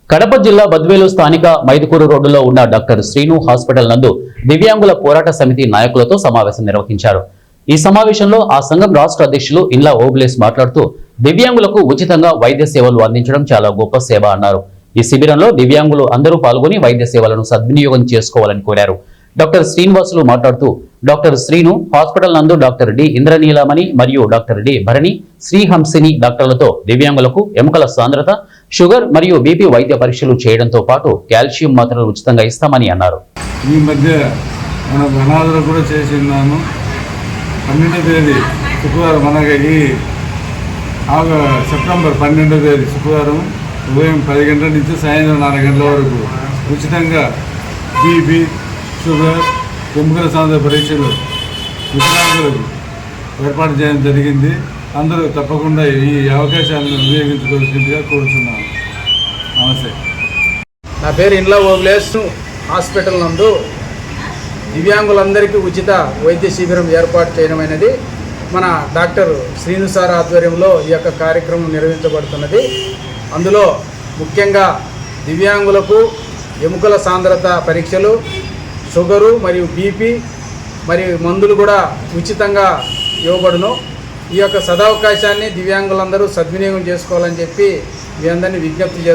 కడప జిల్లా బద్వేలు స్థానిక మైదుకూరు రోడ్డులో ఉన్న డాక్టర్ శ్రీను హాస్పిటల్ నందు దివ్యాంగుల పోరాట సమితి నాయకులతో సమావేశం నిర్వహించారు. ఈ సమావేశంలో ఆ సంఘం రాష్ట్ర అధ్యక్షులు ఇన్లా ఓబ్లేస్ మాట్లాడుతూ దివ్యాంగులకు ఉచితంగా వైద్య సేవలు అందించడం చాలా గొప్ప సేవ అన్నారు. ఈ శిబిరంలో దివ్యాంగులు అందరూ పాల్గొని వైద్య సేవలను సద్వినియోగం చేసుకోవాలని కోరారు. డాక్టర్ శ్రీనివాసులు మాట్లాడుతూ డాక్టర్ శ్రీను హాస్పిటల్ నందు డాక్టర్ డి ఇంద్రనీలమణి మరియు డాక్టర్ డి భరణి శ్రీహంసిని డాక్టర్లతో దివ్యాంగులకు ఎముకల సాంద్రత, షుగర్ మరియు బీపీ వైద్య పరీక్షలు చేయడంతో పాటు కాల్షియం మాత్రలు ఉచితంగా ఇస్తామని అన్నారు. ఈ మధ్య మన అనాథలు కూడా చేసిన్నాము. 12వ తేదీ శుక్రవారం, మనకి సెప్టెంబర్ 12వ తేదీ శుక్రవారం ఉదయం 10 గంటల నుంచి సాయంత్రం 4 గంటల వరకు ఉచితంగా బీపీ, షుగర్, ఎముకల సాంద్రత పరీక్షలు వికలాంగులకు ఏర్పాటు చేయడం జరిగింది. అందరూ తప్పకుండా ఈ అవకాశాలను వినియోగించుకోవాల్సిందిగా కోరుతున్నాను. నమస్తే. నా పేరు ఇన్లా ఓబ్లేస్. హాస్పిటల్ నందు దివ్యాంగులందరికీ ఉచిత వైద్య శిబిరం ఏర్పాటు చేయడమైనది మన డాక్టర్ శ్రీను సార్ ఆధ్వర్యంలో ఈ యొక్క కార్యక్రమం నిర్వహించబడుతున్నది. అందులో ముఖ్యంగా దివ్యాంగులకు ఎముకల సాంద్రత పరీక్షలు, షుగరు మరియు బీపీ మరియు మందులు కూడా ఉచితంగా ఇవ్వబడును. ఈ యొక్క సదవకాశాన్ని దివ్యాంగులందరూ సద్వినియోగం చేసుకోవాలని చెప్పి మీ అందరినీ విజ్ఞప్తి చేస్తున్నాను.